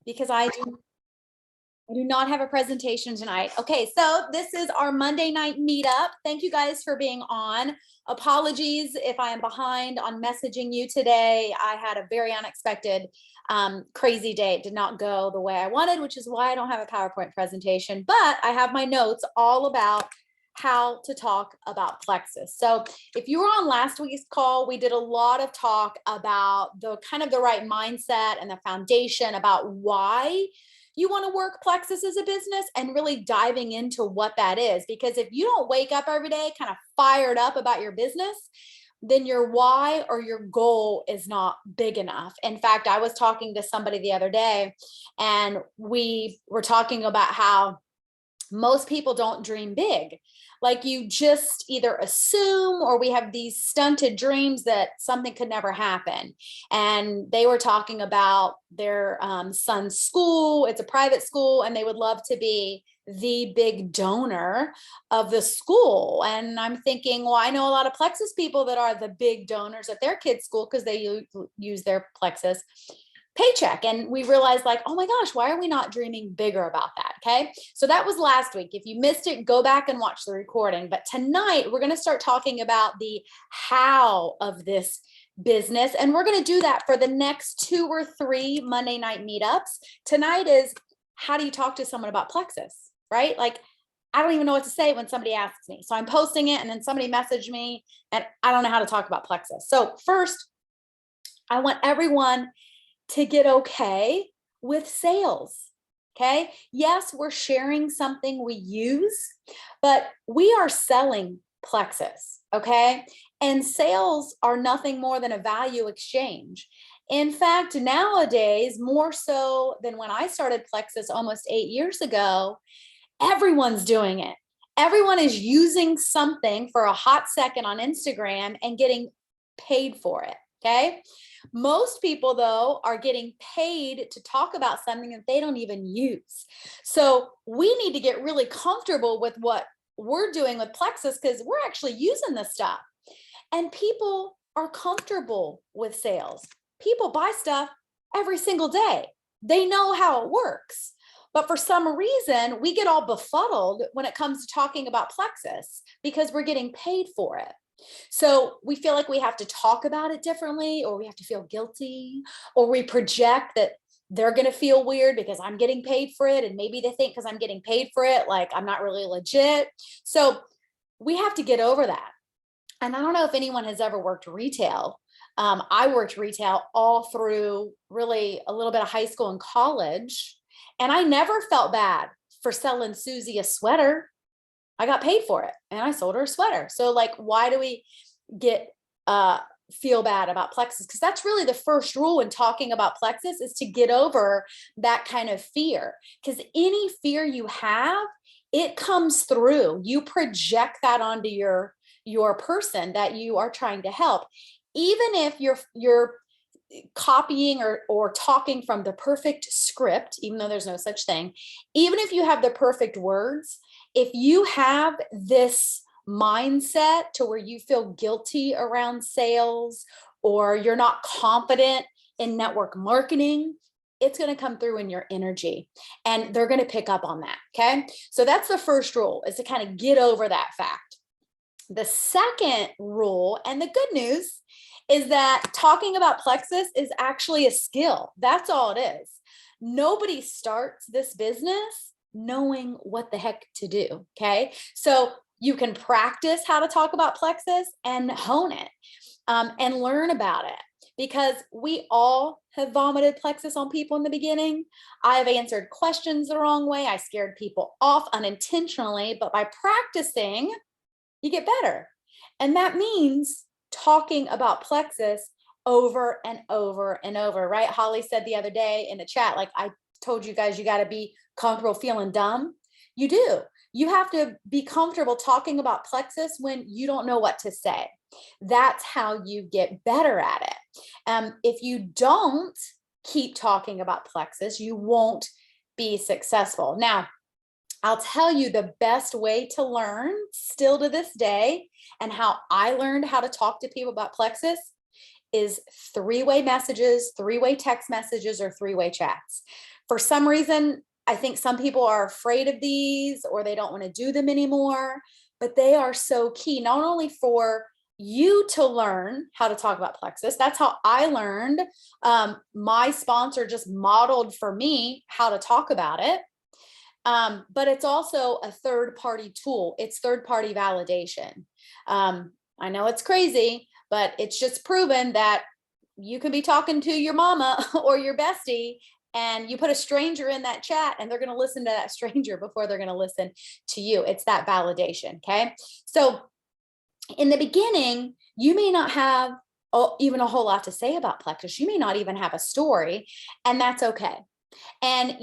because I do not have a presentation tonight. Okay, so this is our Monday night meetup. Thank you guys for being on. Apologies if I am behind on messaging you today. I had a very unexpected, crazy day. It did not go the way I wanted, which is why I don't have a PowerPoint presentation, but I have my notes all about how to talk about Plexus. So if you were on last week's call, we did a lot of talk about the kind of the right mindset and the foundation about why you want to work Plexus as a business and really diving into what that is. Because if you don't wake up every day kind of fired up about your business, then your why or your goal is not big enough. In fact, I was talking to somebody the other day and we were talking about how most people don't dream big. Like you just either assume or we have these stunted dreams that something could never happen. And they were talking about their son's school. It's a private school and they would love to be the big donor of the school. And I'm thinking, well, I know a lot of Plexus people that are the big donors at their kids' school because they use their Plexus paycheck. And we realized like, oh my gosh, why are we not dreaming bigger about that? Okay. So that was last week. If you missed it, go back and watch the recording. But tonight we're going to start talking about the how of this business. And we're going to do that for the next 2 or 3 Monday night meetups. Tonight is how do you talk to someone about Plexus, right? Like, I don't even know what to say when somebody asks me. So I'm posting it and then somebody messaged me and I don't know how to talk about Plexus. So first, I want everyone to get okay with sales. Okay. Yes, we're sharing something we use, but we are selling Plexus. Okay. And sales are nothing more than a value exchange. In fact, nowadays, more so than when I started Plexus almost 8 years ago, everyone's doing it. Everyone is using something for a hot second on Instagram and getting paid for it. Okay. Most people, though, are getting paid to talk about something that they don't even use. So we need to get really comfortable with what we're doing with Plexus because we're actually using this stuff. And people are comfortable with sales. People buy stuff every single day. They know how it works. But for some reason, we get all befuddled when it comes to talking about Plexus because we're getting paid for it. So we feel like we have to talk about it differently, or we have to feel guilty, or we project that they're going to feel weird because I'm getting paid for it. And maybe they think because I'm getting paid for it, like I'm not really legit. So we have to get over that. And I don't know if anyone has ever worked retail. I worked retail all through really a little bit of high school and college. And I never felt bad for selling Susie a sweater. I got paid for it and I sold her a sweater. So like, why do we feel bad about Plexus? Because that's really the first rule in talking about Plexus is to get over that kind of fear. Because any fear you have, it comes through. You project that onto your person that you are trying to help. Even if you're copying or talking from the perfect script, even though there's no such thing, even if you have the perfect words, if you have this mindset to where you feel guilty around sales or you're not confident in network marketing, it's going to come through in your energy and they're going to pick up on that. Okay. So that's the first rule, is to kind of get over that fact. The second rule, and the good news, is that talking about Plexus is actually a skill. That's all it is. Nobody starts this business knowing what the heck to do. Okay. So you can practice how to talk about Plexus and hone it and learn about it, because we all have vomited Plexus on people in the beginning. I've answered questions the wrong way. I scared people off unintentionally, but by practicing, you get better. And that means talking about Plexus over and over and over, right? Holly said the other day in the chat, like I told you guys, you got to be comfortable feeling dumb. You do. You have to be comfortable talking about Plexus when you don't know what to say. That's how you get better at it. If you don't keep talking about Plexus, you won't be successful. Now, I'll tell you the best way to learn still to this day, and how I learned how to talk to people about Plexus, is 3-way messages, 3-way text messages, or 3-way chats. For some reason, I think some people are afraid of these or they don't want to do them anymore, but they are so key, not only for you to learn how to talk about Plexus. That's how I learned. My sponsor just modeled for me how to talk about it. But it's also a third-party tool. It's third-party validation. I know it's crazy, but it's just proven that you can be talking to your mama or your bestie, and you put a stranger in that chat and they're going to listen to that stranger before they're going to listen to you. It's that validation. Okay. So in the beginning, you may not have even a whole lot to say about Plexus. You may not even have a story, and that's okay. And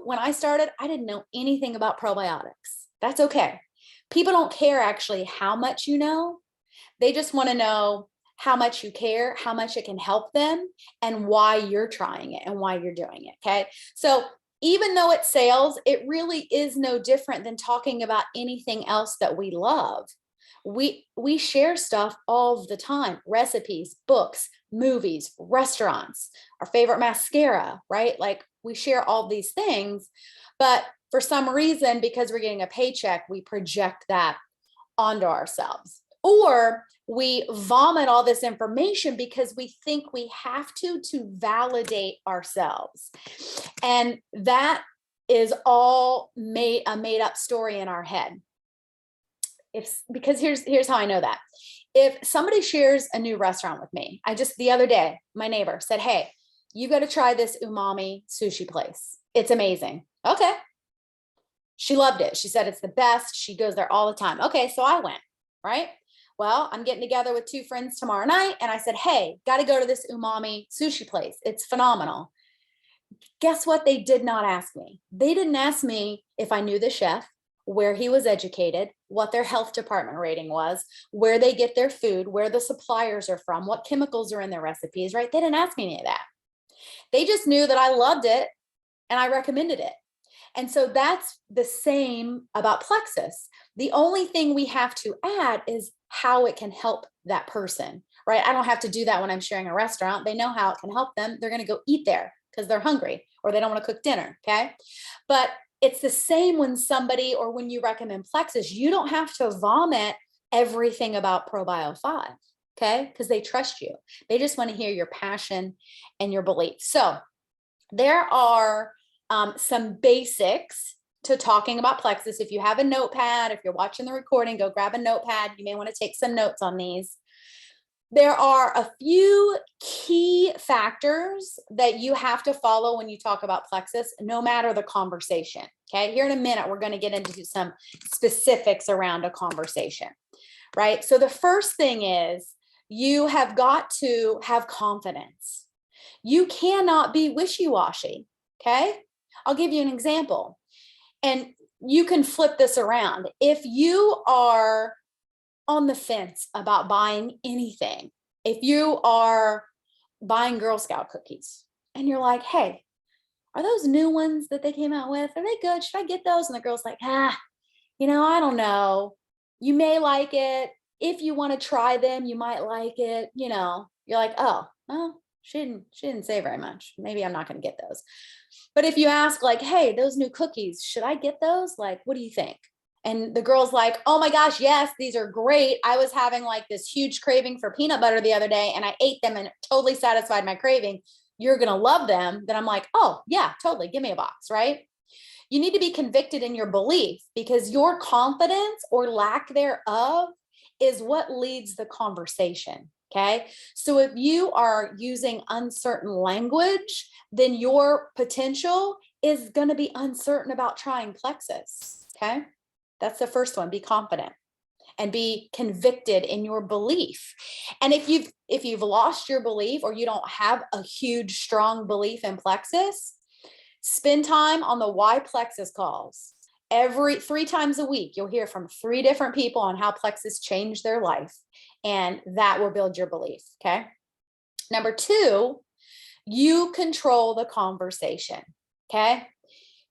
when I started, I didn't know anything about probiotics. That's okay. People don't care actually how much you know. They just want to know how much you care, how much it can help them, and why you're trying it and why you're doing it. Okay. So even though it's sales, it really is no different than talking about anything else that we love. We share stuff all the time: recipes, books, movies, restaurants, our favorite mascara, right? Like, we share all these things, but for some reason, because we're getting a paycheck, we project that onto ourselves, or we vomit all this information because we think we have to validate ourselves. And that is all a made up story in our head. Because here's how I know that. If somebody shares a new restaurant with me, the other day, my neighbor said, "Hey, you got to try this umami sushi place. It's amazing." Okay. She loved it. She said it's the best. She goes there all the time. Okay. So I went, right? Well, I'm getting together with 2 friends tomorrow night, and I said, "Hey, got to go to this umami sushi place. It's phenomenal." Guess what? They did not ask me. They didn't ask me if I knew the chef, where he was educated, what their health department rating was, where they get their food, where the suppliers are from, what chemicals are in their recipes, right? They didn't ask me any of that. They just knew that I loved it and I recommended it. And so that's the same about Plexus. The only thing we have to add is how it can help that person, right? I don't have to do that when I'm sharing a restaurant. They know how it can help them. They're going to go eat there because they're hungry or they don't want to cook dinner. Okay. But it's the same when you recommend Plexus. You don't have to vomit everything about ProBio 5, okay? Because they trust you. They just want to hear your passion and your belief. So there are some basics to talking about Plexus. If you have a notepad, if you're watching the recording, go grab a notepad. You may want to take some notes on these. There are a few key factors that you have to follow when you talk about Plexus, no matter the conversation. Okay, here in a minute, we're going to get into some specifics around a conversation, right? So the first thing is you have got to have confidence. You cannot be wishy-washy. Okay, I'll give you an example, and you can flip this around. If you are on the fence about buying anything, if you are buying Girl Scout cookies and you're like, "Hey, are those new ones that they came out with, are they good? Should I get those?" And the girl's like, "I don't know. You may like it. If you want to try them, you might like it." You're like, "Oh, well, she didn't say very much. Maybe I'm not going to get those." But if you ask, like, "Hey, those new cookies, should I get those? Like, what do you think?" And the girl's like, "Oh my gosh, yes, these are great. I was having like this huge craving for peanut butter the other day and I ate them and it totally satisfied my craving. You're going to love them." Then I'm like, "Oh yeah, totally. Give me a box," right? You need to be convicted in your belief, because your confidence or lack thereof is what leads the conversation. Okay. So if you are using uncertain language, then your potential is going to be uncertain about trying Plexus. Okay. That's the first one. Be confident and be convicted in your belief. And if you've lost your belief, or you don't have a huge, strong belief in Plexus, spend time on the Why Plexus calls. Every 3 times a week, you'll hear from 3 different people on how Plexus changed their life, and that will build your belief. Okay. Number 2, you control the conversation. Okay.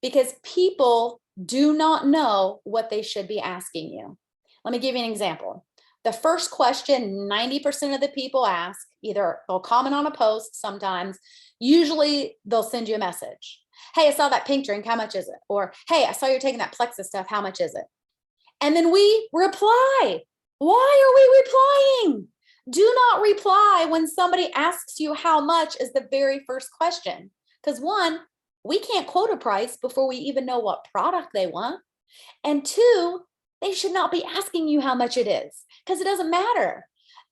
Because people do not know what they should be asking you. Let me give you an example. The first question 90% of the people ask, either they'll comment on a post sometimes, usually they'll send you a message. Hey, I saw that pink drink. How much is it? Or, hey, I saw you're taking that Plexus stuff. How much is it? And then we reply. Why are we replying? Do not reply when somebody asks you how much is the very first question. Because one, we can't quote a price before we even know what product they want. And two, they should not be asking you how much it is because it doesn't matter.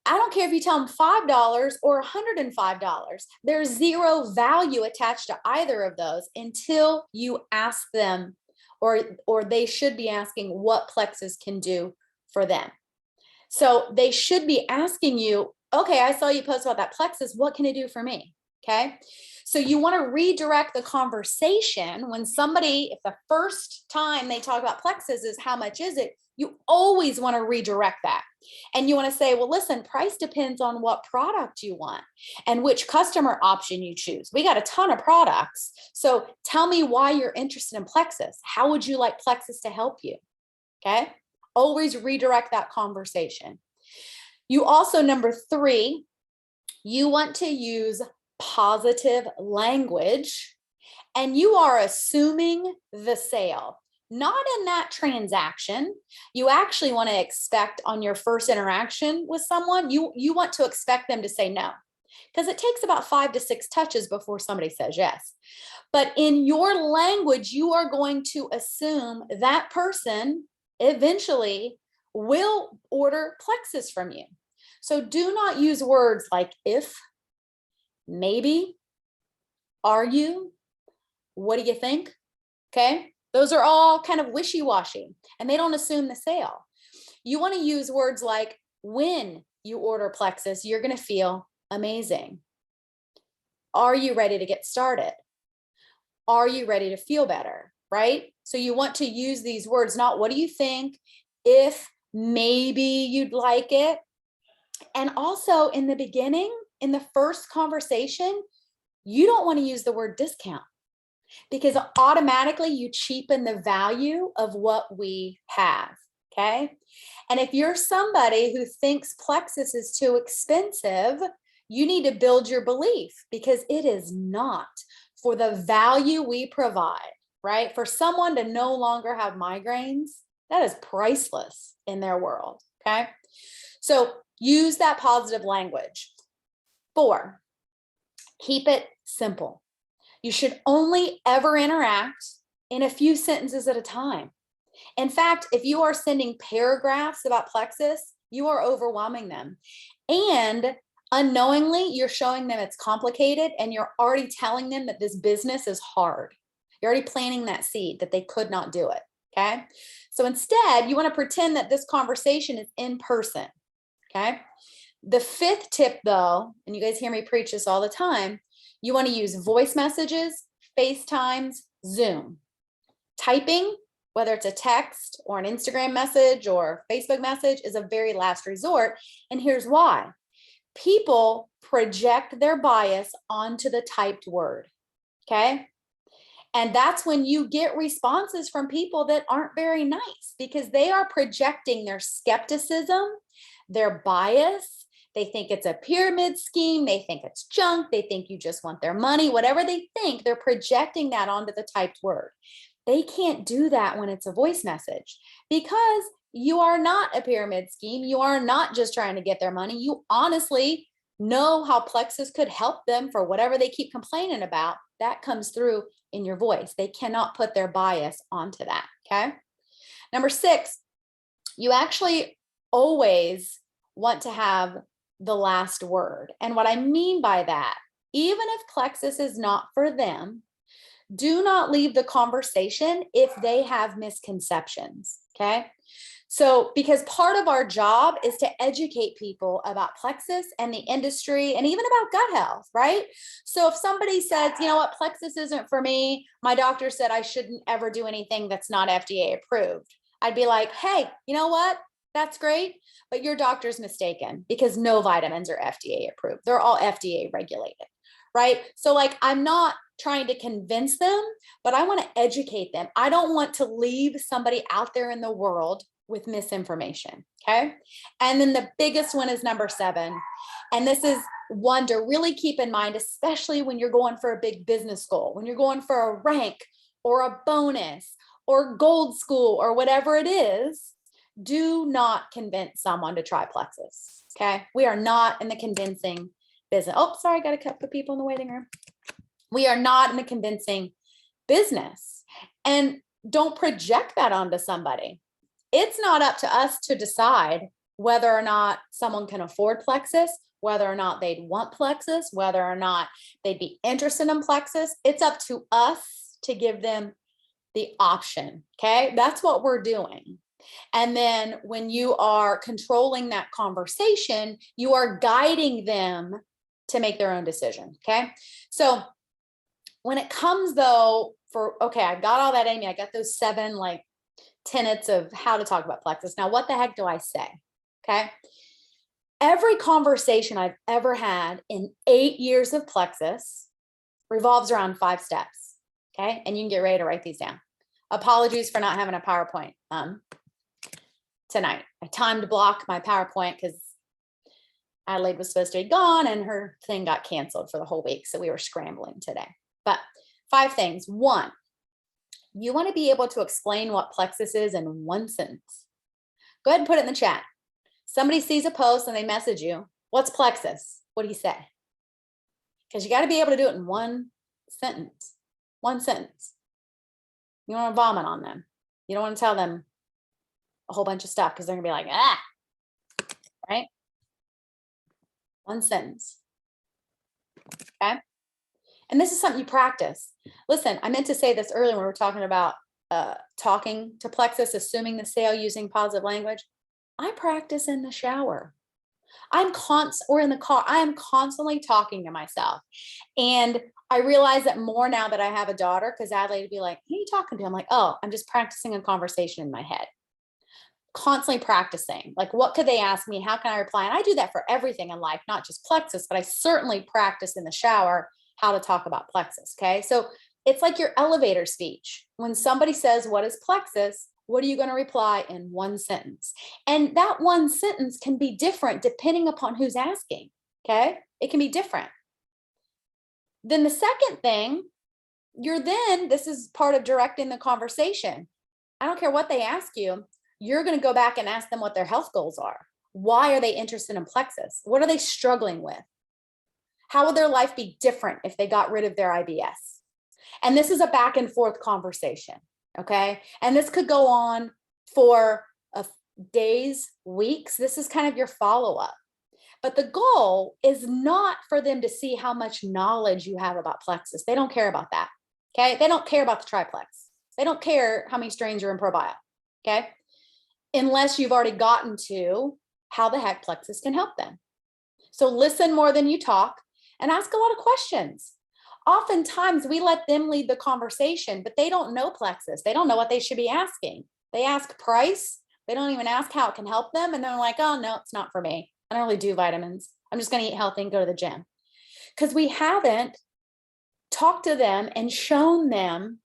I don't care if you tell them $5 or $105. There's zero value attached to either of those until you ask them, or they should be asking what Plexus can do for them. So they should be asking you, okay, I saw you post about that Plexus. What can it do for me? Okay. So you want to redirect the conversation when somebody, if the first time they talk about Plexus is how much is it, you always want to redirect that. And you want to say, well, listen, price depends on what product you want and which customer option you choose. We got a ton of products. So tell me why you're interested in Plexus. How would you like Plexus to help you? Okay. Always redirect that conversation. You also, number 3, you want to use positive language, and you are assuming the sale. Not in that transaction. You actually want to expect on your first interaction with someone, you want to expect them to say no, because it takes about 5 to 6 touches before somebody says yes. But in your language, you are going to assume that person eventually will order Plexus from you. So do not use words like if, maybe, are you, what do you think? Okay. Those are all kind of wishy-washy and they don't assume the sale. You want to use words like when you order Plexus, you're going to feel amazing. Are you ready to get started? Are you ready to feel better? Right? So you want to use these words, not what do you think, if, maybe you'd like it. And also in the beginning, in the first conversation, you don't want to use the word discount, because automatically you cheapen the value of what we have, okay? And if you're somebody who thinks Plexus is too expensive, you need to build your belief, because it is not. For the value we provide, right? For someone to no longer have migraines, that is priceless in their world, okay? So use that positive language. 4, keep it simple. You should only ever interact in a few sentences at a time. In fact, if you are sending paragraphs about Plexus, you are overwhelming them. And unknowingly, you're showing them it's complicated, and you're already telling them that this business is hard. You're already planting that seed that they could not do it, okay? So instead, you want to pretend that this conversation is in person, okay? The 5th tip, though, and you guys hear me preach this all the time, you want to use voice messages, FaceTimes, Zoom. Typing, whether it's a text or an Instagram message or Facebook message, is a very last resort. And here's why. People project their bias onto the typed word, okay? And that's when you get responses from people that aren't very nice, because they are projecting their skepticism, their bias. They think it's a pyramid scheme. They think it's junk. They think you just want their money. Whatever they think, they're projecting that onto the typed word. They can't do that when it's a voice message, because you are not a pyramid scheme. You are not just trying to get their money. You honestly know how Plexus could help them for whatever they keep complaining about. That comes through in your voice. They cannot put their bias onto that, okay? Number 6, you actually always want to have the last word. And what I mean by that, even if Plexus is not for them, do not leave the conversation if they have misconceptions, okay? So, because part of our job is to educate people about Plexus and the industry and even about gut health, right? So if somebody says, you know what, Plexus isn't for me, my doctor said I shouldn't ever do anything that's not FDA approved, I'd be like, hey, you know what? That's great, but your doctor's mistaken, because no vitamins are FDA approved. They're all FDA regulated, right? So like, I'm not trying to convince them, but I want to educate them. I don't want to leave somebody out there in the world with misinformation. Okay. And then the biggest one is number 7. And this is one to really keep in mind, especially when you're going for a big business goal, when you're going for a rank or a bonus or gold school or whatever it is. Do not convince someone to try Plexus. Okay. We are not in the convincing business. Oh, sorry. I got a couple of people in the waiting room. We are not in the convincing business. And don't project that onto somebody. It's not up to us to decide whether or not someone can afford Plexus, whether or not they'd want Plexus, whether or not they'd be interested in Plexus. It's up to us to give them the option. Okay. That's what we're doing. And then when you are controlling that conversation, you are guiding them to make their own decision. Okay. So when it comes though okay, I got all that, Amy, I got those 7 like tenets of how to talk about Plexus. Now, what the heck do I say? Okay. Every conversation I've ever had in 8 years of Plexus revolves around 5 steps. Okay. And you can get ready to write these down. Apologies for not having a PowerPoint tonight. I timed block my PowerPoint because Adelaide was supposed to be gone and her thing got canceled for the whole week. So we were scrambling today. But 5 things. 1, you want to be able to explain what Plexus is in 1 sentence. Go ahead and put it in the chat. Somebody sees a post and they message you, what's Plexus? What do you say? Because you got to be able to do it in 1 sentence. 1 sentence. You don't want to vomit on them. You don't want to tell them a whole bunch of stuff because they're going to be like, right? 1 sentence. Okay. And this is something you practice. Listen, I meant to say this earlier when we were talking about talking to Plexus, assuming the sale using positive language. I practice in the shower. Or in the car. I am constantly talking to myself. And I realize that more now that I have a daughter, because Adelaide would be like, who are you talking to? I'm like, oh, I'm just practicing a conversation in my head. Constantly practicing. Like, what could they ask me? How can I reply? And I do that for everything in life, not just Plexus, but I certainly practice in the shower how to talk about Plexus. Okay. So it's like your elevator speech. When somebody says, what is Plexus? What are you going to reply in 1 sentence? And that 1 sentence can be different depending upon who's asking. Okay. It can be different. Then the second thing, this is part of directing the conversation. I don't care what they ask you. You're going to go back and ask them what their health goals are. Why are they interested in Plexus? What are they struggling with? How would their life be different if they got rid of their IBS? And this is a back and forth conversation. Okay. And this could go on for days, weeks. This is kind of your follow-up. But the goal is not for them to see how much knowledge you have about Plexus. They don't care about that. Okay. They don't care about the triplex. They don't care how many strains are in probiotic. Okay. Unless you've already gotten to how the heck Plexus can help them. So listen more than you talk and ask a lot of questions. Oftentimes we let them lead the conversation, but they don't know Plexus. They don't know what they should be asking. They ask price. They don't even ask how it can help them. And they're like, oh no, it's not for me. I don't really do vitamins. I'm just going to eat healthy and go to the gym. Because we haven't talked to them and shown them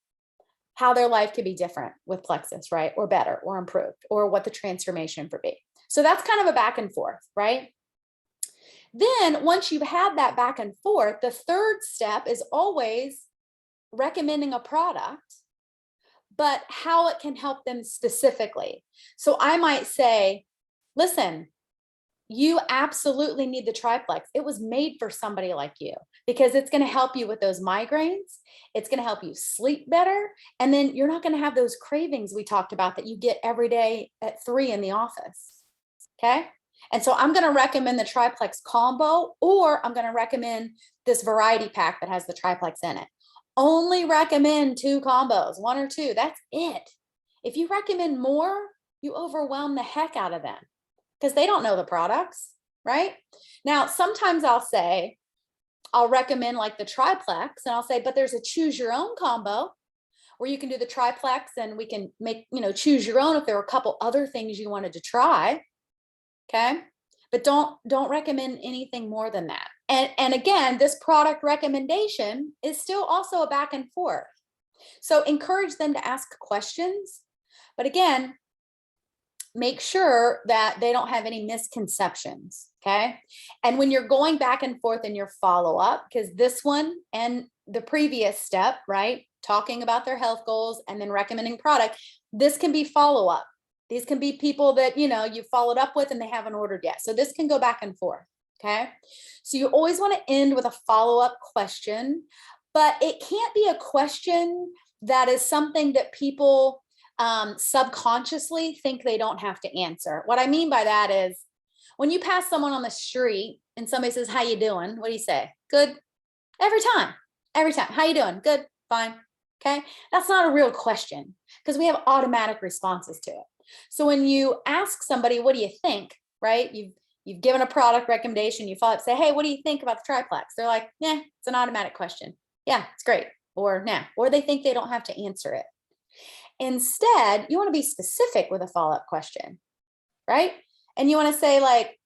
how their life could be different with Plexus, right? Or better, or improved, or what the transformation would be. So that's kind of a back and forth, right? Then once you've had that back and forth, the third step is always recommending a product, but how it can help them specifically. So I might say, listen, you absolutely need the triplex. It was made for somebody like you because it's going to help you with those migraines. It's going to help you sleep better. And then you're not going to have those cravings we talked about that you get every day at 3 in the office. Okay. And so I'm going to recommend the triplex combo, or I'm going to recommend this variety pack that has the triplex in it. Only recommend 2 combos, 1 or 2. That's it. If you recommend more, you overwhelm the heck out of them because they don't know the products, right? Now, sometimes I'll recommend like the triplex and I'll say, but there's a choose your own combo where you can do the triplex and we can make, choose your own if there are a couple other things you wanted to try. Okay. But don't recommend anything more than that. And again, this product recommendation is still also a back and forth. So encourage them to ask questions. But again, make sure that they don't have any misconceptions. Okay. And when you're going back and forth in your follow-up, because this one and the previous step, right, talking about their health goals and then recommending product, this can be follow-up. These can be people that, you followed up with and they haven't ordered yet. So this can go back and forth. Okay. So you always want to end with a follow-up question, but it can't be a question that is something that people subconsciously think they don't have to answer. What I mean by that is when you pass someone on the street and somebody says, how you doing? What do you say? Good. Every time. How you doing? Good. Fine. Okay. That's not a real question because we have automatic responses to it. So when you ask somebody, what do you think? Right? You've given a product recommendation, you follow up, say, hey, what do you think about the triplex? They're like, yeah, it's an automatic question. Yeah, it's great. Or nah, or they think they don't have to answer it. Instead, you want to be specific with a follow-up question, right? And you want to say like,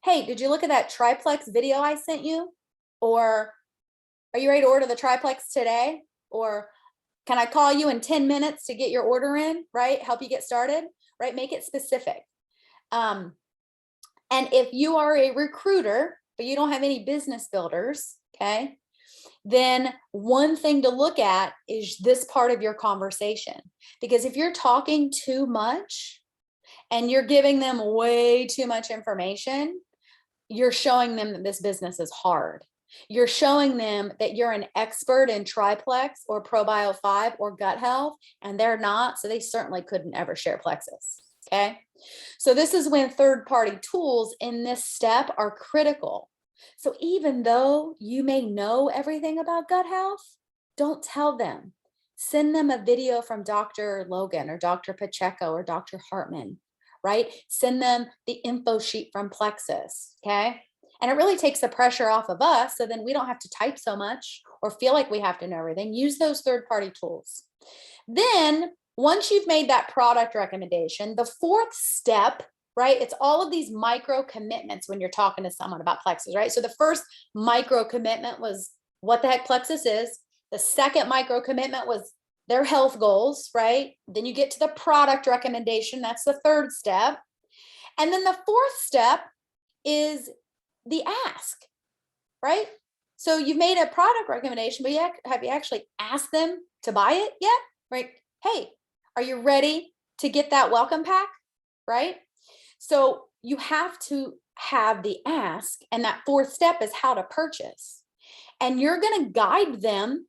hey, did you look at that triplex video I sent you? Or are you ready to order the triplex today? Or can I call you in 10 minutes to get your order in, right? Help you get started, right? Make it specific. And if you are a recruiter, but you don't have any business builders, okay, then one thing to look at is this part of your conversation. Because if you're talking too much and you're giving them way too much information, you're showing them that this business is hard. You're showing them that you're an expert in triplex or probio 5 or gut health, and they're not, so they certainly couldn't ever share Plexus. Okay. So this is when third-party tools in this step are critical. So even though you may know everything about gut health, don't tell them. Send them a video from Dr. Logan or Dr. Pacheco or Dr. Hartman, right? Send them the info sheet from Plexus, okay? And it really takes the pressure off of us, so then we don't have to type so much or feel like we have to know everything. Use those third-party tools. Then once you've made that product recommendation, the fourth step, right? It's all of these micro commitments when you're talking to someone about Plexus, right? So the first micro commitment was what the heck Plexus is. The second micro commitment was their health goals, right? Then you get to the product recommendation. That's the third step. And then the fourth step is the ask, right? So you've made a product recommendation, but have you actually asked them to buy it yet? Right? Hey, are you ready to get that welcome pack? Right? So you have to have the ask, and that fourth step is how to purchase. And you're going to guide them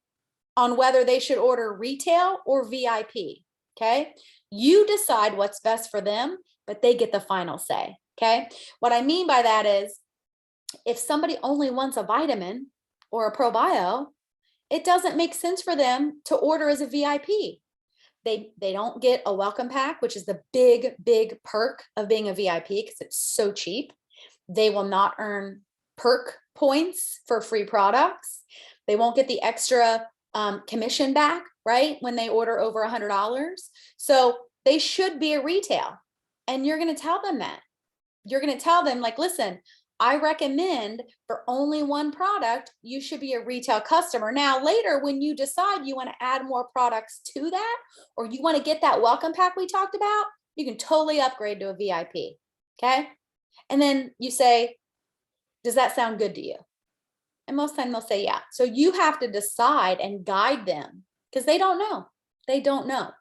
on whether they should order retail or VIP. Okay? You decide what's best for them, but they get the final say. Okay? What I mean by that is if somebody only wants a vitamin or a probio, it doesn't make sense for them to order as a VIP. They don't get a welcome pack, which is the big perk of being a VIP because it's so cheap. They will not earn perk points for free products. They won't get the extra commission back, right, when they order over $100. So they should be a retail. And you're going to tell them that. You're going to tell them like, listen, I recommend for only one product, you should be a retail customer. Now, later, when you decide you want to add more products to that, or you want to get that welcome pack we talked about, you can totally upgrade to a VIP. Okay. And then you say, does that sound good to you? And most time they'll say, yeah. So you have to decide and guide them because they don't know. They don't know.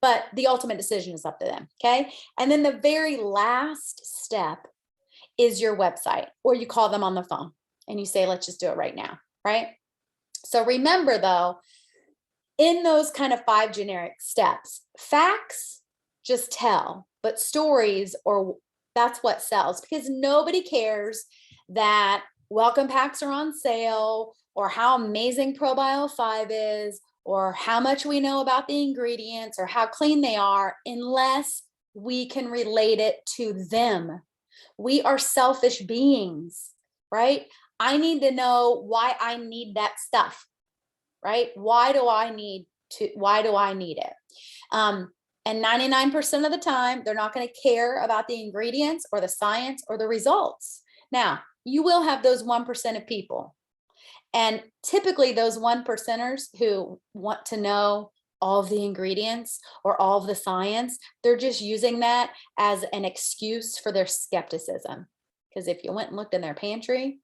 But the ultimate decision is up to them. Okay. And then the very last step is your website, or you call them on the phone and you say, let's just do it right now, right? So remember though, in those kind of 5 generic steps, facts just tell, but stories, or that's what sells, because nobody cares that welcome packs are on sale or how amazing probio 5 is or how much we know about the ingredients or how clean they are unless we can relate it to them. We are selfish beings, right? I need to know why I need that stuff, right? Why do I need it? And 99% of the time, they're not going to care about the ingredients or the science or the results. Now, you will have those 1% of people. And typically those 1%ers who want to know all of the ingredients or all of the science. They're just using that as an excuse for their skepticism. Because if you went and looked in their pantry,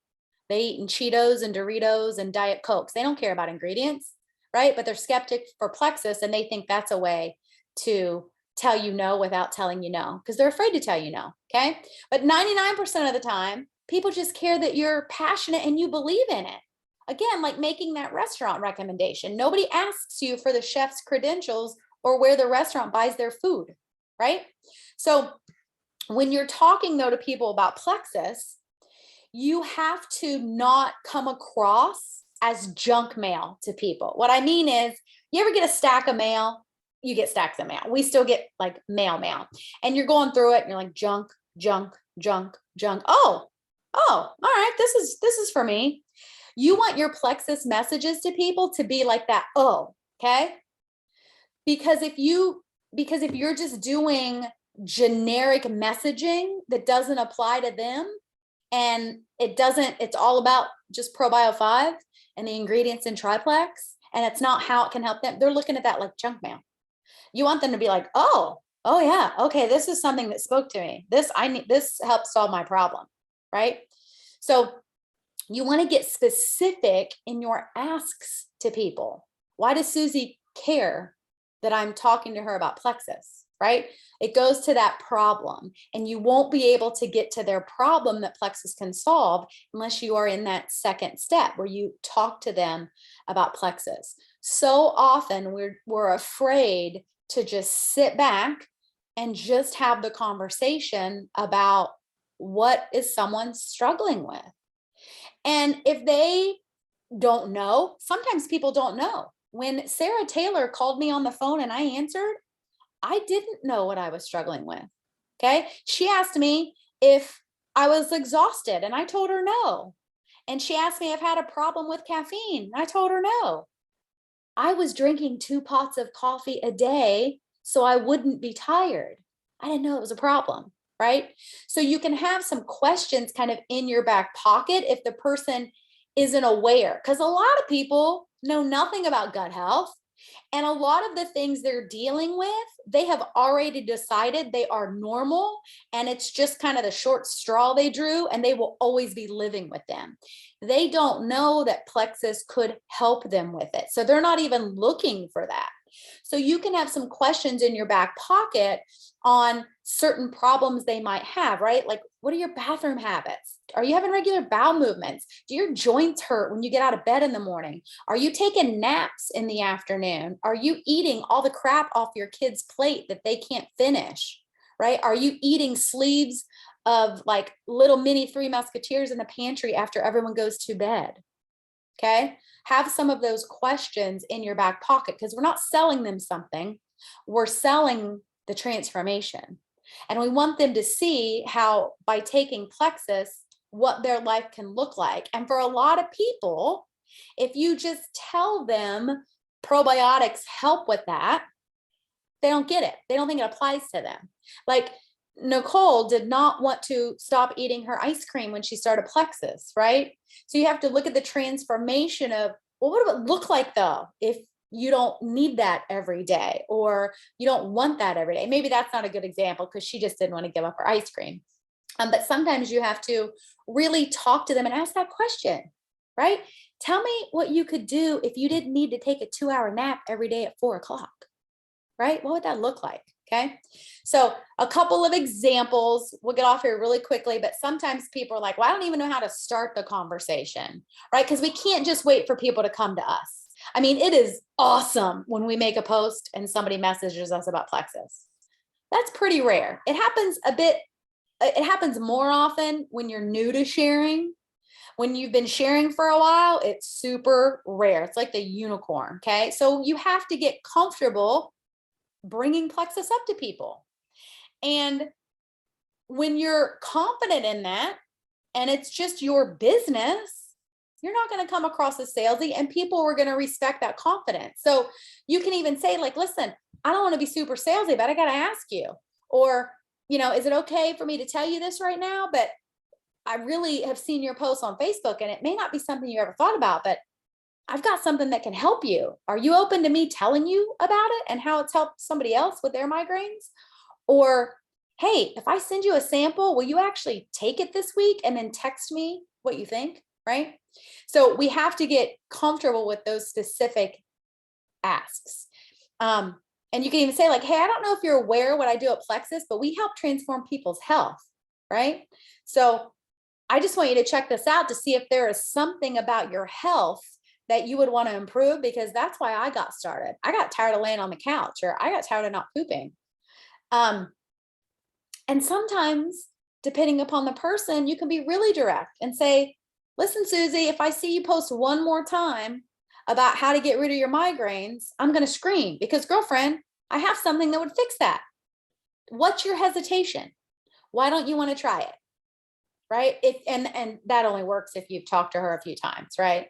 they eating Cheetos and Doritos and Diet Cokes. They don't care about ingredients, right? But they're skeptic for Plexus, and they think that's a way to tell you no without telling you no, because they're afraid to tell you no, okay? But 99% of the time, people just care that you're passionate and you believe in it. Again, like making that restaurant recommendation. Nobody asks you for the chef's credentials or where the restaurant buys their food, right? So when you're talking though to people about Plexus, you have to not come across as junk mail to people. What I mean is, you ever get a stack of mail? You get stacks of mail. We still get like mail, and you're going through it and you're like junk, junk, junk, junk. Oh, all right. This is for me. You want your Plexus messages to people to be like that. Oh, okay. Because if you're just doing generic messaging that doesn't apply to them, and it's all about just ProBio 5 and the ingredients in triplex, and it's not how it can help them, they're looking at that like junk mail. You want them to be like, oh yeah, okay, this is something that spoke to me. This helps solve my problem, right? So you want to get specific in your asks to people. Why does Susie care that I'm talking to her about Plexus, right? It goes to that problem, and you won't be able to get to their problem that Plexus can solve unless you are in that second step where you talk to them about Plexus. So often we're afraid to just sit back and just have the conversation about what is someone struggling with. And if they don't know, sometimes people don't know. When Sarah Taylor called me on the phone and I answered, I didn't know what I was struggling with. Okay. She asked me if I was exhausted, and I told her no. And she asked me if I had a problem with caffeine, and I told her no. I was drinking 2 pots of coffee a day so I wouldn't be tired. I didn't know it was a problem, right? So you can have some questions kind of in your back pocket if the person isn't aware, because a lot of people know nothing about gut health. And a lot of the things they're dealing with, they have already decided they are normal, and it's just kind of the short straw they drew, and they will always be living with them. They don't know that Plexus could help them with it. So they're not even looking for that. So you can have some questions in your back pocket on certain problems they might have, right? Like, what are your bathroom habits? Are you having regular bowel movements? Do your joints hurt when you get out of bed in the morning? Are you taking naps in the afternoon? Are you eating all the crap off your kid's plate that they can't finish, right? Are you eating sleeves of like little mini Three Musketeers in the pantry after everyone goes to bed? Okay. Have some of those questions in your back pocket, because we're not selling them something. We're selling the transformation. And we want them to see how, by taking Plexus, what their life can look like. And for a lot of people, if you just tell them probiotics help with that, they don't get it. They don't think it applies to them. Like, Nicole did not want to stop eating her ice cream when she started Plexus, right? So you have to look at the transformation of, well, what would it look like though if you don't need that every day, or you don't want that every day? Maybe that's not a good example because she just didn't want to give up her ice cream. But sometimes you have to really talk to them and ask that question, right? Tell me what you could do if you didn't need to take a 2-hour nap every day at 4 o'clock, right? What would that look like? Okay. So a couple of examples, we'll get off here really quickly, but sometimes people are like, well, I don't even know how to start the conversation, right? Because we can't just wait for people to come to us. I mean, it is awesome when we make a post and somebody messages us about Plexus. That's pretty rare. It happens more often when you're new to sharing. When you've been sharing for a while, it's super rare. It's like the unicorn. Okay. So you have to get comfortable bringing Plexus up to people. And when you're confident in that, and it's just your business, you're not going to come across as salesy, and people are going to respect that confidence. So you can even say like, listen, I don't want to be super salesy, but I got to ask you, or, is it okay for me to tell you this right now? But I really have seen your posts on Facebook, and it may not be something you ever thought about, but I've got something that can help you. Are you open to me telling you about it and how it's helped somebody else with their migraines? Or, hey, if I send you a sample, will you actually take it this week and then text me what you think? Right? So we have to get comfortable with those specific asks. And you can even say, like, hey, I don't know if you're aware what I do at Plexus, but we help transform people's health. Right? So I just want you to check this out to see if there is something about your health that you would want to improve, because that's why I got started. I got tired of laying on the couch, or I got tired of not pooping. And sometimes, depending upon the person, you can be really direct and say, listen, Susie, if I see you post one more time about how to get rid of your migraines, I'm going to scream, because girlfriend, I have something that would fix that. What's your hesitation? Why don't you want to try it? Right? And that only works if you've talked to her a few times, right?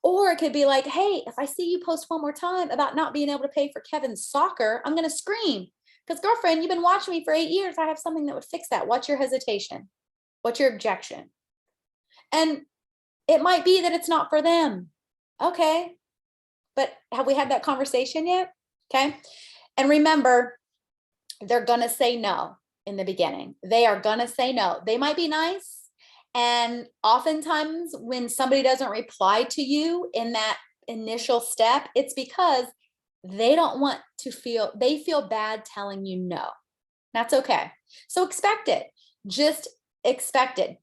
Or it could be like, hey, if I see you post one more time about not being able to pay for Kevin's soccer, I'm going to scream. Because girlfriend, you've been watching me for 8 years. I have something that would fix that. What's your hesitation? What's your objection? And it might be that it's not for them. Okay. But have we had that conversation yet? Okay. And remember, they're going to say no in the beginning. They are going to say no. They might be nice. And oftentimes when somebody doesn't reply to you in that initial step, it's because they don't want to they feel bad telling you no. That's okay. So expect it. Just expect it,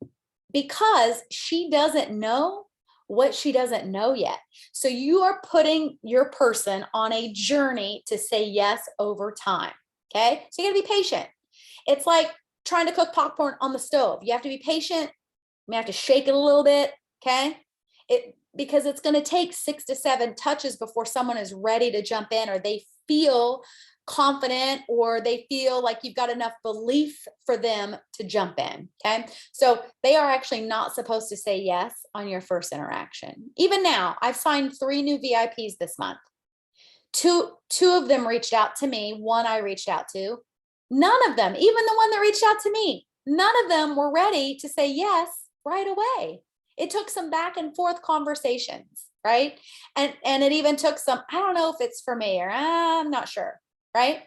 because she doesn't know what she doesn't know yet. So you are putting your person on a journey to say yes over time. Okay. So you got to be patient. It's like trying to cook popcorn on the stove. You have to be patient. You have to shake it a little bit. Okay. Because it's going to take 6 to 7 touches before someone is ready to jump in, or they feel confident, or they feel like you've got enough belief for them to jump in. Okay. So they are actually not supposed to say yes on your first interaction. Even now, I've signed 3 new VIPs this month. Two of them reached out to me. One I reached out to. None of them, even the one that reached out to me, none of them were ready to say yes right away. It took some back and forth conversations, right? And it even took some, I don't know if it's for me, or I'm not sure, right?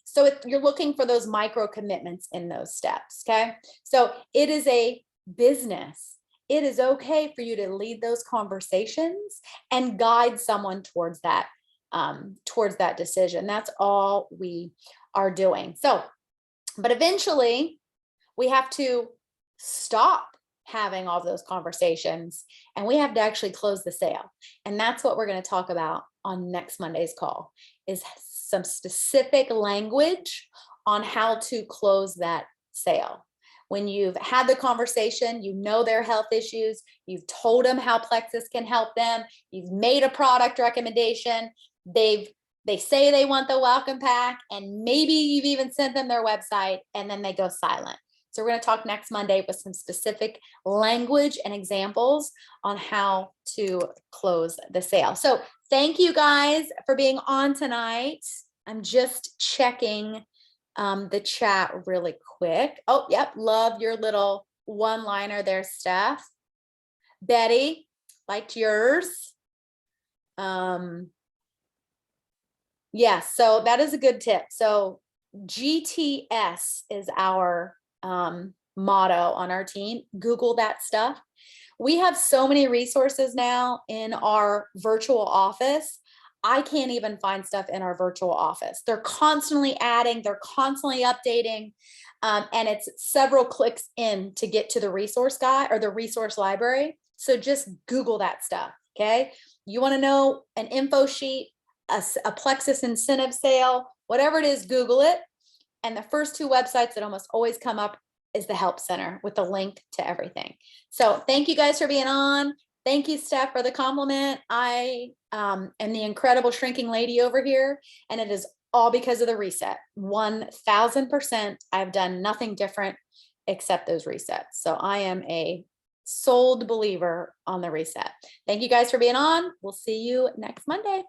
So you're looking for those micro commitments in those steps, okay? So it is a business. It is okay for you to lead those conversations and guide someone towards that decision. That's all we are doing. So, but eventually we have to stop having all of those conversations, and we have to actually close the sale. And that's what we're going to talk about on next Monday's call, is some specific language on how to close that sale. When you've had the conversation, you know their health issues, you've told them how Plexus can help them, you've made a product recommendation, they say they want the welcome pack, and maybe you've even sent them their website, and then they go silent. So we're going to talk next Monday with some specific language and examples on how to close the sale. So thank you guys for being on tonight. I'm just checking the chat really quick. Oh, yep. Love your little one-liner there, Steph. Betty, liked yours. Yes, so that is a good tip. So GTS is our motto on our team. Google that stuff. We have so many resources now in our virtual office. I can't even find stuff in our virtual office. They're constantly adding, they're constantly updating, and it's several clicks in to get to the resource guide or the resource library. So just Google that stuff, okay? You want to know an info sheet, a Plexus incentive sale, whatever it is, Google it. And the first 2 websites that almost always come up is the Help Center with the link to everything. So thank you guys for being on. Thank you, Steph, for the compliment. I am the incredible shrinking lady over here, and it is all because of the reset. 1000%. I've done nothing different except those resets. So I am a sold believer on the reset. Thank you guys for being on. We'll see you next Monday.